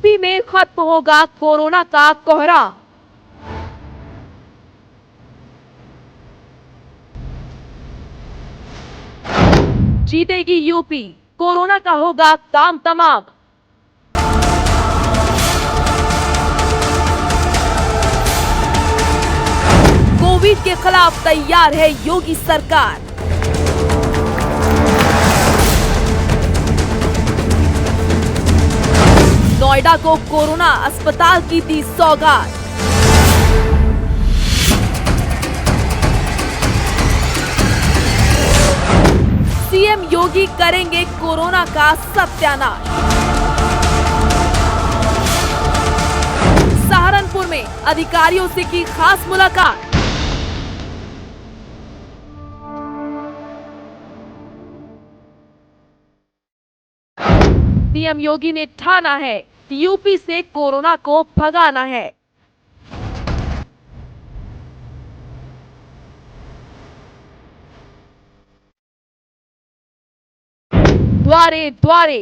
UP में खत्म होगा कोरोना का कोहरा। जीतेगी यूपी, कोरोना का होगा काम तमाम। कोविड के खिलाफ तैयार है योगी सरकार। नोएडा को कोरोना अस्पताल की दी सौगात। सीएम योगी करेंगे कोरोना का सत्यानाश। सहारनपुर में अधिकारियों से की खास मुलाकात। सीएम योगी ने ठाना है कि यूपी से कोरोना को भगाना है। द्वारे द्वारे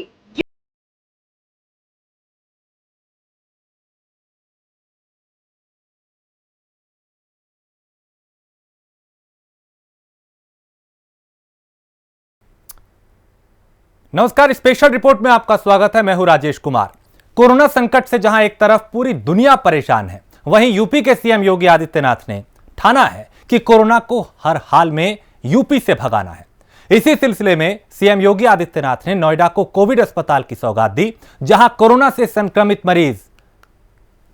नमस्कार, स्पेशल रिपोर्ट में आपका स्वागत है। मैं हूं राजेश कुमार। कोरोना संकट से जहां एक तरफ पूरी दुनिया परेशान है, वहीं यूपी के सीएम योगी आदित्यनाथ ने ठाना है कि कोरोना को हर हाल में यूपी से भगाना है। इसी सिलसिले में सीएम योगी आदित्यनाथ ने नोएडा को कोविड अस्पताल की सौगात दी, जहां कोरोना से संक्रमित मरीज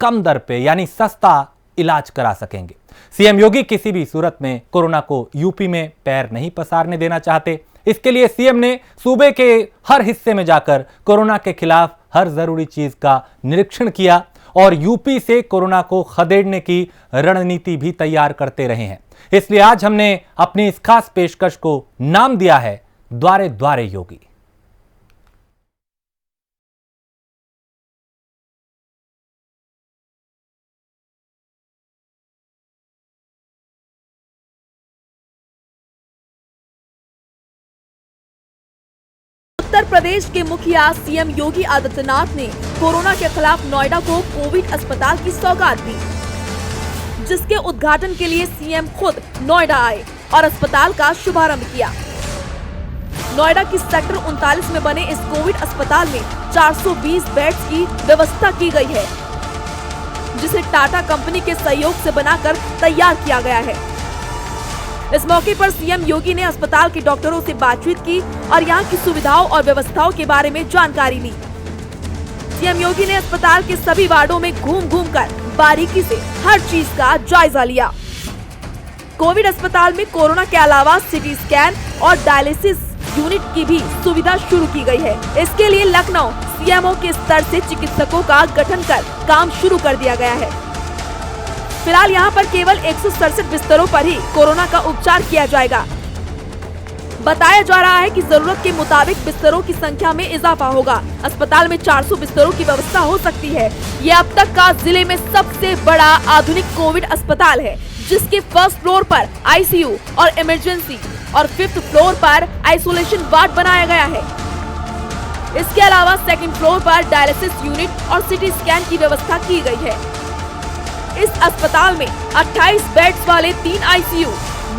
कम दर पे यानी सस्ता इलाज करा सकेंगे। सीएम योगी किसी भी सूरत में कोरोना को यूपी में पैर नहीं पसारने देना चाहते। इसके लिए सीएम ने सूबे के हर हिस्से में जाकर कोरोना के खिलाफ हर जरूरी चीज का निरीक्षण किया और यूपी से कोरोना को खदेड़ने की रणनीति भी तैयार करते रहे हैं। इसलिए आज हमने अपनी इस खास पेशकश को नाम दिया है द्वारे द्वारे योगी। उत्तर प्रदेश के मुखिया सीएम योगी आदित्यनाथ ने कोरोना के खिलाफ नोएडा को कोविड अस्पताल की सौगात दी, जिसके उद्घाटन के लिए सीएम खुद नोएडा आए और अस्पताल का शुभारंभ किया। नोएडा की सेक्टर 39 में बने इस कोविड अस्पताल में 420 बेड्स की व्यवस्था की गई है, जिसे टाटा कंपनी के सहयोग से बनाकर तैयार किया गया है। इस मौके पर सीएम योगी ने अस्पताल के डॉक्टरों से बातचीत की और यहाँ की सुविधाओं और व्यवस्थाओं के बारे में जानकारी ली। सीएम योगी ने अस्पताल के सभी वार्डों में घूम घूम कर बारीकी से हर चीज का जायजा लिया। कोविड अस्पताल में कोरोना के अलावा सिटी स्कैन और डायलिसिस यूनिट की भी सुविधा शुरू की गई है। इसके लिए लखनऊ सीएमओ के स्तर से चिकित्सकों का गठन कर काम शुरू कर दिया गया है। फिलहाल यहाँ पर केवल 167 बिस्तरों पर ही कोरोना का उपचार किया जाएगा। बताया जा रहा है कि जरूरत के मुताबिक बिस्तरों की संख्या में इजाफा होगा। अस्पताल में 400 बिस्तरों की व्यवस्था हो सकती है। ये अब तक का जिले में सबसे बड़ा आधुनिक कोविड अस्पताल है, जिसके फर्स्ट फ्लोर पर आईसीयू और इमरजेंसी और 5th फ्लोर पर आइसोलेशन वार्ड बनाया गया है। इसके अलावा 2nd फ्लोर पर डायलिसिस यूनिट और सिटी स्कैन की व्यवस्था की गई है। इस अस्पताल में 28 बेड्स वाले 3 आईसीयू,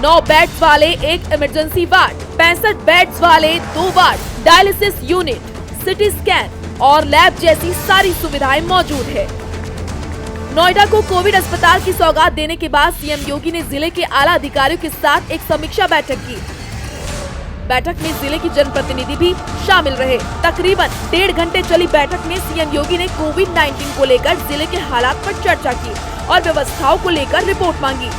9 बेड्स वाले 1 इमरजेंसी वार्ड, 65 बेड्स वाले 2 ward, dialysis unit, CT scan और लैब जैसी सारी सुविधाएं मौजूद है। नोएडा को कोविड अस्पताल की सौगात देने के बाद सीएम योगी ने जिले के आला अधिकारियों के साथ एक समीक्षा बैठक की। बैठक में जिले की जनप्रतिनिधि भी शामिल रहे। तकरीबन 1.5 घंटे चली बैठक में सीएम योगी ने कोविड-19 को लेकर जिले के हालात पर चर्चा की और व्यवस्थाओं को लेकर रिपोर्ट मांगी।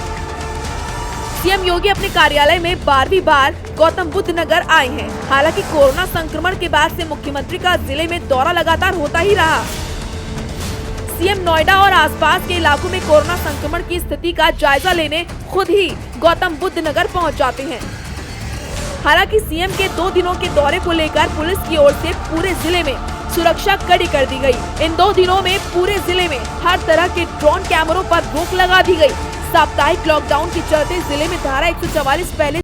सीएम योगी अपने कार्यालय में 12वीं बार गौतम बुद्ध नगर आए हैं। हालांकि कोरोना संक्रमण के बाद से मुख्यमंत्री का जिले में दौरा लगातार होता ही रहा। सीएम नोएडा और आसपास के इलाकों में कोरोना संक्रमण की स्थिति का जायजा लेने खुद ही गौतम बुद्ध नगर पहुँच जाते हैं। हालांकि सीएम के 2 दिनों के दौरे को लेकर पुलिस की ओर से पूरे जिले में सुरक्षा कड़ी कर दी गई। इन 2 दिनों में पूरे जिले में हर तरह के ड्रोन कैमरों पर रोक लगा दी गई। साप्ताहिक लॉकडाउन के चलते जिले में धारा 144 पहले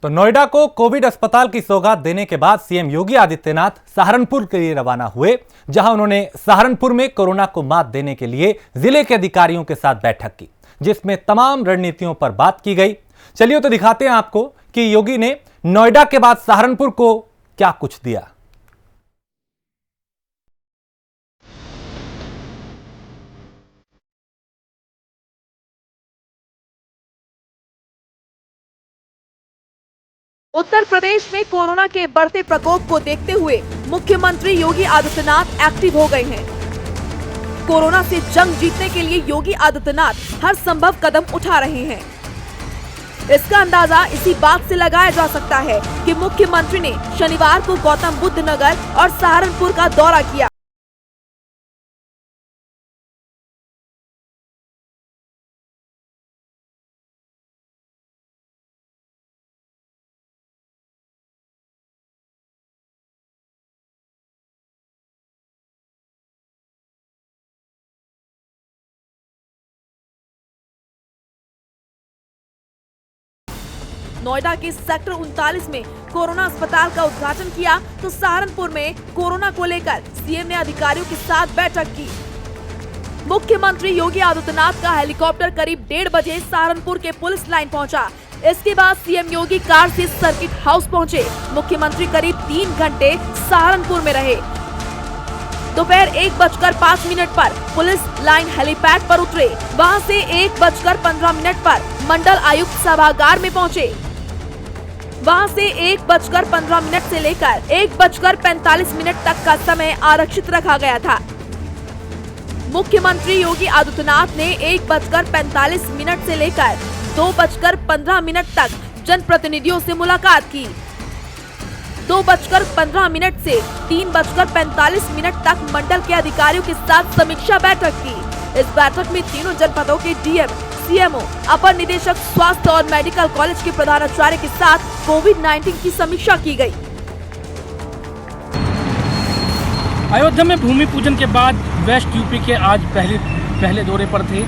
तो नोएडा को कोविड अस्पताल की सौगात देने के बाद सीएम योगी आदित्यनाथ सहारनपुर के लिए रवाना हुए, जहां उन्होंने सहारनपुर में कोरोना को मात देने के लिए जिले के अधिकारियों के साथ बैठक की, जिसमें तमाम रणनीतियों पर बात की गई। चलिए तो दिखाते हैं आपको कि योगी ने नोएडा के बाद सहारनपुर को क्या कुछ दिया। उत्तर प्रदेश में कोरोना के बढ़ते प्रकोप को देखते हुए मुख्यमंत्री योगी आदित्यनाथ एक्टिव हो गए हैं। कोरोना से जंग जीतने के लिए योगी आदित्यनाथ हर संभव कदम उठा रहे हैं। इसका अंदाजा इसी बात से लगाया जा सकता है कि मुख्यमंत्री ने शनिवार को गौतम बुद्ध नगर और सहारनपुर का दौरा किया। नोएडा के सेक्टर 39 में कोरोना अस्पताल का उद्घाटन किया तो सहारनपुर में कोरोना को लेकर सीएम ने अधिकारियों के साथ बैठक की। मुख्यमंत्री योगी आदित्यनाथ का हेलीकॉप्टर करीब 1:30 बजे सहारनपुर के पुलिस लाइन पहुंचा। इसके बाद सीएम योगी कार से सर्किट हाउस पहुंचे। मुख्यमंत्री करीब 3 घंटे सहारनपुर में रहे। दोपहर 1:05 पर पुलिस लाइन हेलीपैड पर उतरे। वहां से 1:15 पर मंडल आयुक्त सभागार में पहुंचे। वहां से 1:15 से लेकर 1:45 तक का समय आरक्षित रखा गया था। मुख्यमंत्री योगी आदित्यनाथ ने 1:45 से लेकर 2:15 तक जनप्रतिनिधियों से मुलाकात की। 2:15 से 3:45 तक मंडल के अधिकारियों के साथ समीक्षा बैठक की। इस बैठक में तीनों जनपदों के डीएम, सीएमओ, अपर निदेशक स्वास्थ्य और मेडिकल कॉलेज के प्रधानाचार्य के साथ कोविड-19 की समीक्षा की गई। अयोध्या में भूमि पूजन के बाद वेस्ट यूपी के आज पहले दौरे पर थे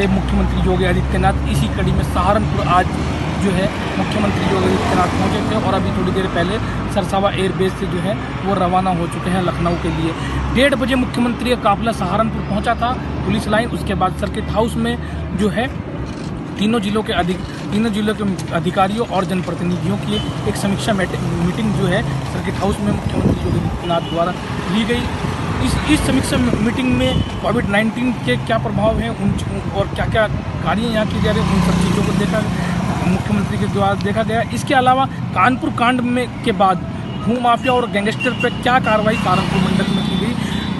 मुख्यमंत्री योगी आदित्यनाथ। इसी कड़ी में सहारनपुर आज जो है मुख्यमंत्री योगी आदित्यनाथ पहुंचे थे और अभी थोड़ी देर पहले सरसावा एयरबेस से जो है वो रवाना हो चुके हैं लखनऊ के लिए। 1:30 बजे मुख्यमंत्री का काफिला सहारनपुर पहुंचा था पुलिस लाइन। उसके बाद सर्किट हाउस में जो है तीनों जिलों के अधिकारियों और जनप्रतिनिधियों की एक समीक्षा मीटिंग जो है सर्किट हाउस में मुख्यमंत्री योगी आदित्यनाथ द्वारा ली गई। इस समीक्षा मीटिंग में कोविड-19 के क्या प्रभाव हैं और क्या क्या कार्य यहाँ किए जा रहे हैं उन सब चीज़ों को मुख्यमंत्री के द्वारा देखा गया। इसके अलावा कानपुर कांड में के बाद भू माफिया और गैंगस्टर पर क्या कार्रवाई सहारनपुर मंडल में की गई।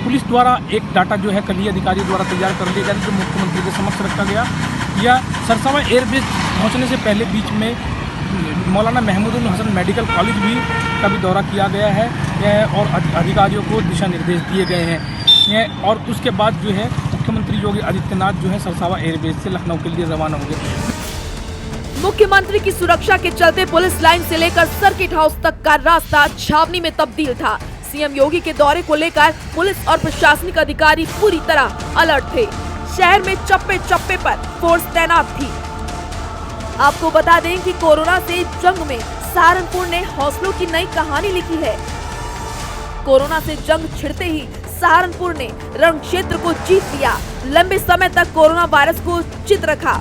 पुलिस द्वारा एक डाटा जो है कलीय अधिकारियों द्वारा तैयार कर लिया गया जो मुख्यमंत्री के समक्ष रखा गया। या सरसावा एयरबेस पहुंचने से पहले बीच में मौलाना महमूदुल हसन मेडिकल कॉलेज का भी दौरा किया गया है और अधिकारियों को दिशा निर्देश दिए गए हैं। और उसके बाद जो है मुख्यमंत्री योगी आदित्यनाथ जो है सरसावा एयरबेस से लखनऊ के लिए रवाना हो गए। मुख्यमंत्री की सुरक्षा के चलते पुलिस लाइन से लेकर सर्किट हाउस तक का रास्ता छावनी में तब्दील था। सीएम योगी के दौरे को लेकर पुलिस और प्रशासनिक अधिकारी पूरी तरह अलर्ट थे। शहर में चप्पे चप्पे पर फोर्स तैनात थी। आपको बता दें कि कोरोना से जंग में सहारनपुर ने हौसलों की नई कहानी लिखी है। कोरोना से जंग छिड़ते ही सहारनपुर ने रण क्षेत्र को जीत लिया। लंबे समय तक कोरोना वायरस को चित रखा।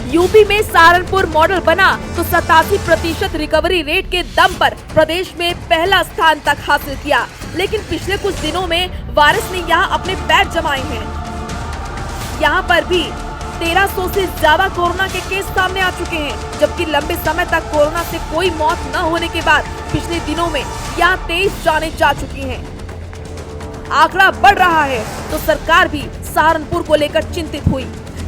यूपी में सहारनपुर मॉडल बना तो 87% रिकवरी रेट के दम पर प्रदेश में पहला स्थान तक हासिल किया। लेकिन पिछले कुछ दिनों में वायरस ने यहाँ अपने पैर जमाए हैं। यहाँ पर भी 1300 से ज्यादा कोरोना के केस सामने आ चुके हैं, जबकि लंबे समय तक कोरोना से कोई मौत न होने के बाद पिछले दिनों में यहाँ 23 जानें जा चुकी हैं। आंकड़ा बढ़ रहा है तो सरकार भी सहारनपुर को लेकर चिंतित हुई।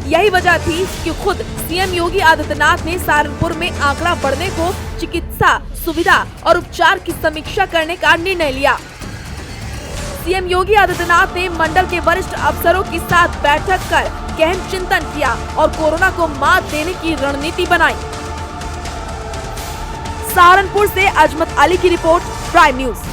यही वजह थी कि खुद सीएम योगी आदित्यनाथ ने सहारनपुर में आंकड़ा बढ़ने को चिकित्सा सुविधा और उपचार की समीक्षा करने का निर्णय लिया। सीएम योगी आदित्यनाथ ने मंडल के वरिष्ठ अफसरों के साथ बैठक कर गहन चिंतन किया और कोरोना को मात देने की रणनीति बनाई। सहारनपुर से अजमत अली की रिपोर्ट, प्राइम न्यूज।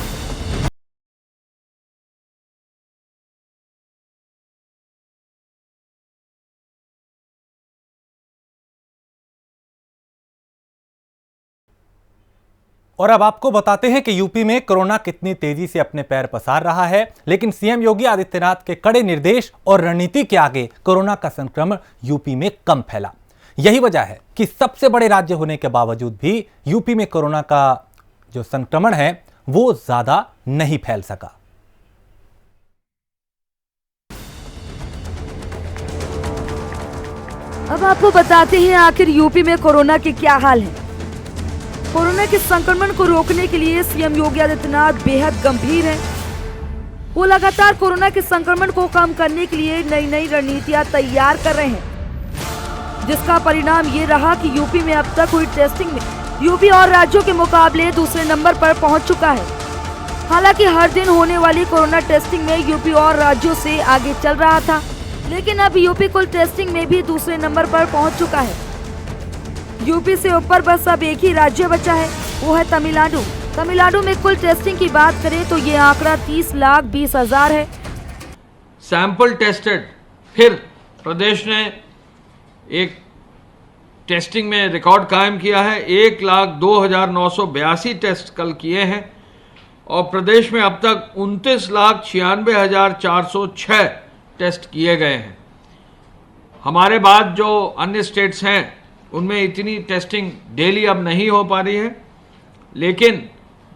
और अब आपको बताते हैं कि यूपी में कोरोना कितनी तेजी से अपने पैर पसार रहा है, लेकिन सीएम योगी आदित्यनाथ के कड़े निर्देश और रणनीति के आगे कोरोना का संक्रमण यूपी में कम फैला। यही वजह है कि सबसे बड़े राज्य होने के बावजूद भी यूपी में कोरोना का जो संक्रमण है वो ज्यादा नहीं फैल सका। अब आपको बताते हैं आखिर यूपी में कोरोना के क्या हाल है। कोरोना के संक्रमण को रोकने के लिए सीएम योगी आदित्यनाथ बेहद गंभीर हैं। वो लगातार कोरोना के संक्रमण को कम करने के लिए नई नई रणनीतियां तैयार कर रहे हैं, जिसका परिणाम ये रहा कि यूपी में अब तक हुई टेस्टिंग में यूपी और राज्यों के मुकाबले दूसरे नंबर पर पहुंच चुका है। हालांकि हर दिन होने वाली कोरोना टेस्टिंग में यूपी और राज्यों से आगे चल रहा था, लेकिन अब यूपी कुल टेस्टिंग में भी दूसरे नंबर पर पहुंच चुका है। यूपी से ऊपर बस अब एक ही राज्य बचा है, वो है तमिलनाडु। तमिलनाडु में कुल टेस्टिंग की बात करें तो ये आंकड़ा 30,20,000 है। सैंपल टेस्टेड, फिर प्रदेश ने एक टेस्टिंग में रिकॉर्ड कायम किया है। 1,02,982 टेस्ट कल किए हैं और प्रदेश में अब तक 29,96,406 टेस्ट किए गए हैं। हमारे बाद जो अन्य स्टेट्स हैं उनमें इतनी टेस्टिंग डेली अब नहीं हो पा रही है, लेकिन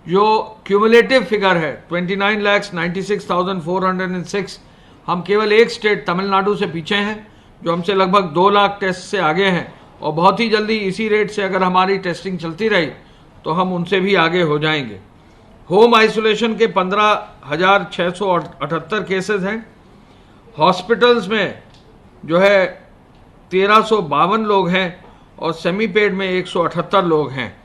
जो क्यूमुलेटिव फिगर है 29,96,406, हम केवल एक स्टेट तमिलनाडु से पीछे हैं जो हमसे लगभग 2 लाख टेस्ट से आगे हैं, और बहुत ही जल्दी इसी रेट से अगर हमारी टेस्टिंग चलती रही तो हम उनसे भी आगे हो जाएंगे। होम आइसोलेशन के 15,678 केसेस हैं। हॉस्पिटल्स में जो है 1,352 लोग हैं और सेमी पेड में 178 लोग हैं।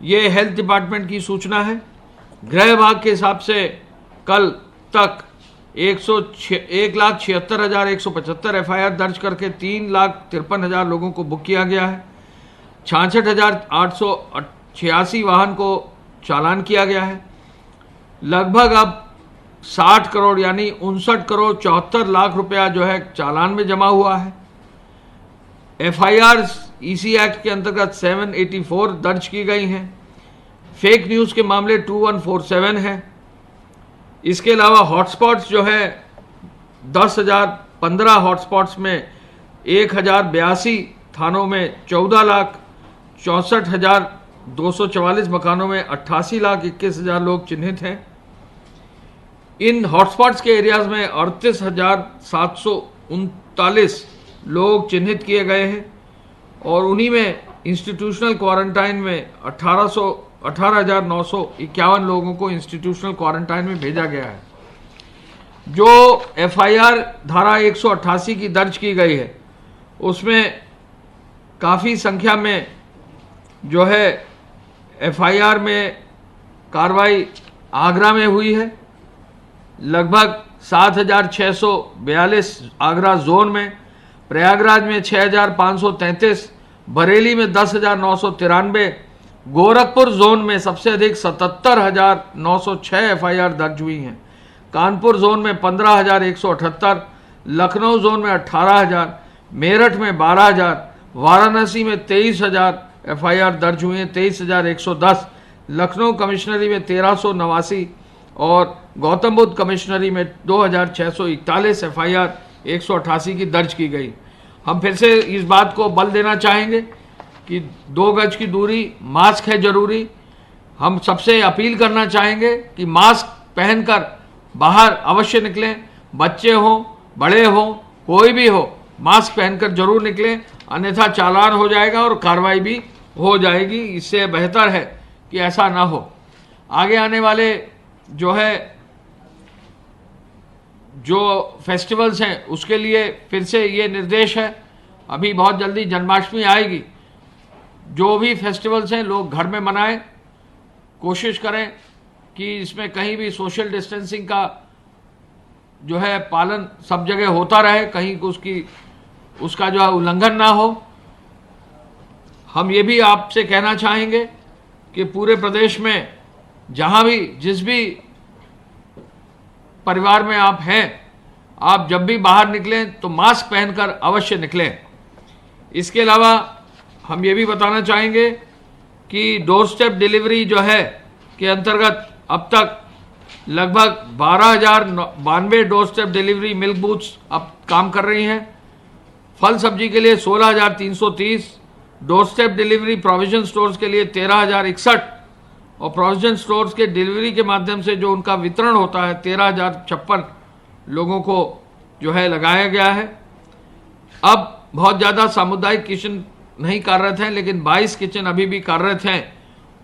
ये हेल्थ डिपार्टमेंट की सूचना है। गृह विभाग के हिसाब से कल तक 1,76,175 एफआईआर दर्ज करके 3,53,000 लोगों को बुक किया गया है। 66,886 वाहन को चालान किया गया है। लगभग अब 60 करोड़ यानी 59,74,00,000 रुपया जो है चालान में जमा हुआ है। एफआईआर ईसी एक्ट के अंतर्गत 784 दर्ज की गई हैं। फेक न्यूज़ के मामले 2147 हैं। इसके अलावा हॉटस्पॉट्स जो है 10,015 हॉटस्पॉट्स में 1,082 थानों में 14,64,244 मकानों में 88,21,000 लोग चिन्हित हैं। इन हॉटस्पॉट्स के एरियाज में 38,739 लोग चिन्हित किए गए हैं और उन्हीं में इंस्टीट्यूशनल क्वारंटाइन में 18,951 लोगों को इंस्टीट्यूशनल क्वारंटाइन में भेजा गया है। जो एफआईआर धारा 188 की दर्ज की गई है उसमें काफ़ी संख्या में जो है एफआईआर में कार्रवाई आगरा में हुई है। लगभग 7,642 आगरा जोन में, प्रयागराज में 6,533, बरेली में 10,993, गोरखपुर जोन में सबसे अधिक 77,906 एफआईआर दर्ज हुई हैं। कानपुर जोन में 15,178, लखनऊ जोन में 18,000, मेरठ में 12,000, वाराणसी में 23,000 एफआईआर दर्ज हुई हैं। 23,110, लखनऊ कमिश्नरी में 1,389 और गौतम बुद्ध कमिश्नरी में 2,641 एफआईआर 188 की दर्ज की गई। हम फिर से इस बात को बल देना चाहेंगे कि 2 गज की दूरी, मास्क है जरूरी। हम सबसे अपील करना चाहेंगे कि मास्क पहनकर बाहर अवश्य निकलें। बच्चे हों, बड़े हों, कोई भी हो, मास्क पहनकर जरूर निकलें, अन्यथा चालान हो जाएगा और कार्रवाई भी हो जाएगी। इससे बेहतर है कि ऐसा ना हो। आगे आने वाले जो फेस्टिवल्स हैं उसके लिए फिर से ये निर्देश है। अभी बहुत जल्दी जन्माष्टमी आएगी। जो भी फेस्टिवल्स हैं लोग घर में मनाएं। कोशिश करें कि इसमें कहीं भी सोशल डिस्टेंसिंग का जो है पालन सब जगह होता रहे, कहीं उसका जो है उल्लंघन ना हो। हम ये भी आपसे कहना चाहेंगे कि पूरे प्रदेश में जहाँ भी जिस भी परिवार में आप हैं, आप जब भी बाहर निकलें तो मास्क पहनकर अवश्य निकलें। इसके अलावा हम ये भी बताना चाहेंगे कि डोर स्टेप डिलीवरी जो है के अंतर्गत अब तक लगभग 12,092 door step delivery milk booths अब काम कर रही हैं। फल सब्जी के लिए 16,330, door step delivery provision stores के लिए 13,061 और प्रोविजन स्टोर्स के डिलीवरी के माध्यम से जो उनका वितरण होता है 13,056 लोगों को जो है लगाया गया है। अब बहुत ज़्यादा सामुदायिक किचन नहीं कार्यरत हैं, लेकिन 22 किचन अभी भी कार्यरत हैं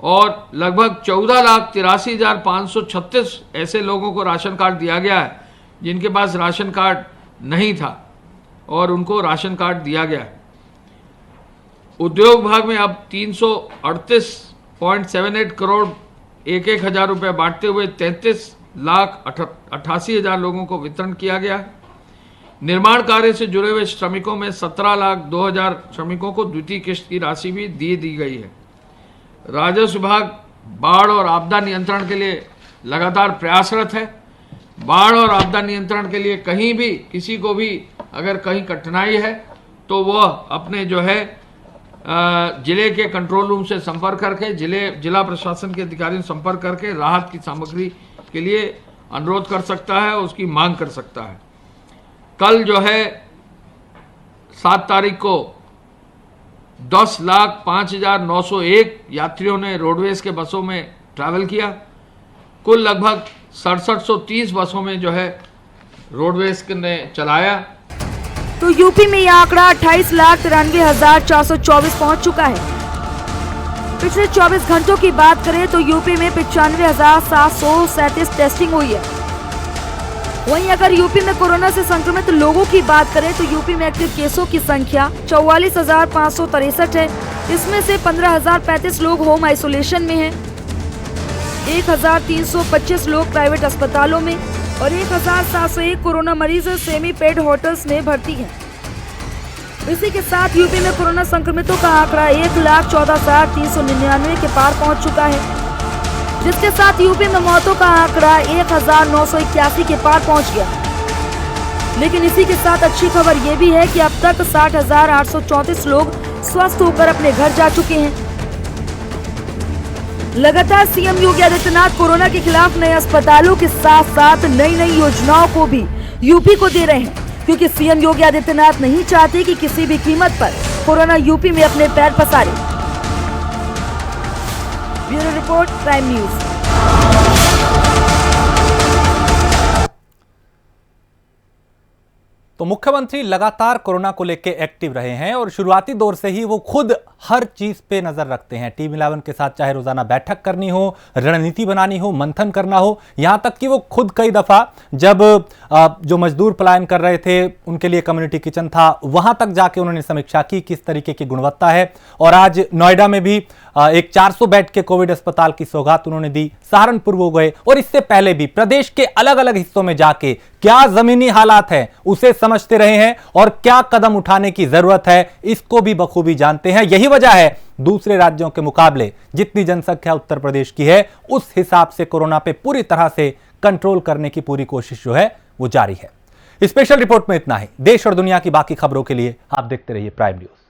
और लगभग 14,83,536 ऐसे लोगों को राशन कार्ड दिया गया है जिनके पास राशन कार्ड नहीं था और उनको राशन कार्ड दिया गया है। उद्योग विभाग में अब 338.78 करोड़ 1,000 रुपये बांटते हुए 33,88,000 लोगों को वितरण किया गया है। निर्माण कार्य से जुड़े हुए श्रमिकों में 17,02,000 श्रमिकों को द्वितीय किश्त की राशि भी दी गई है। राजस्व विभाग बाढ़ और आपदा नियंत्रण के लिए लगातार प्रयासरत है। बाढ़ और आपदा नियंत्रण के लिए कहीं भी किसी को भी अगर कहीं कठिनाई है तो वह अपने जो है जिले के कंट्रोल रूम से संपर्क करके जिला प्रशासन के अधिकारियों से संपर्क करके राहत की सामग्री के लिए अनुरोध कर सकता है, उसकी मांग कर सकता है। कल जो है 7 तारीख को 10,05,901 यात्रियों ने रोडवेज के बसों में ट्रैवल किया। कुल लगभग 6730 बसों में जो है रोडवेज ने चलाया। तो यूपी में यह आंकड़ा 28,93,424 पहुंच चुका है। पिछले 24 घंटों की बात करें तो यूपी में 95,737 टेस्टिंग हुई है। वहीं अगर यूपी में कोरोना से संक्रमित लोगों की बात करें तो यूपी में एक्टिव केसों की संख्या 44,563 है। इसमें से 15,035 लोग होम आइसोलेशन में हैं, 1,325 लोग प्राइवेट अस्पतालों में और 1,701 कोरोना मरीज सेमी पेड होटल्स में भर्ती हैं। इसी के साथ यूपी में कोरोना संक्रमितों का आंकड़ा 1,14,399 के पार पहुंच चुका है, जिसके साथ यूपी में मौतों का आंकड़ा 1,981 के पार पहुंच गया। लेकिन इसी के साथ अच्छी खबर ये भी है कि अब तक 60,834 लोग स्वस्थ होकर अपने घर जा चुके हैं। लगातार सीएम योगी आदित्यनाथ कोरोना के खिलाफ नए अस्पतालों के साथ साथ नई योजनाओं को भी यूपी को दे रहे हैं, क्योंकि सीएम योगी आदित्यनाथ नहीं चाहते कि किसी भी कीमत पर कोरोना यूपी में अपने पैर पसारे। Bureau report, prime news. तो मुख्यमंत्री लगातार कोरोना को लेकर एक्टिव रहे हैं और शुरुआती दौर से ही वो खुद हर चीज पे नजर रखते हैं। टीम 11 के साथ चाहे रोजाना बैठक करनी हो, रणनीति बनानी हो, मंथन करना हो, यहां तक कि वो खुद कई दफा जब जो मजदूर पलायन कर रहे थे उनके लिए कम्युनिटी किचन था, वहां तक जाके उन्होंने समीक्षा की किस तरीके की गुणवत्ता है। और आज नोएडा में भी एक 400 बेड के कोविड अस्पताल की सौगात उन्होंने दी। सहारनपुर वो गए और इससे पहले भी प्रदेश के अलग अलग हिस्सों में जाके क्या जमीनी हालात हैं उसे समझते रहे हैं और क्या कदम उठाने की जरूरत है इसको भी बखूबी जानते हैं। यही वजह है दूसरे राज्यों के मुकाबले जितनी जनसंख्या उत्तर प्रदेश की है उस हिसाब से कोरोना पे पूरी तरह से कंट्रोल करने की पूरी कोशिश जो है वो जारी है। स्पेशल रिपोर्ट में इतना ही। देश और दुनिया की बाकी खबरों के लिए आप देखते रहिए प्राइम न्यूज।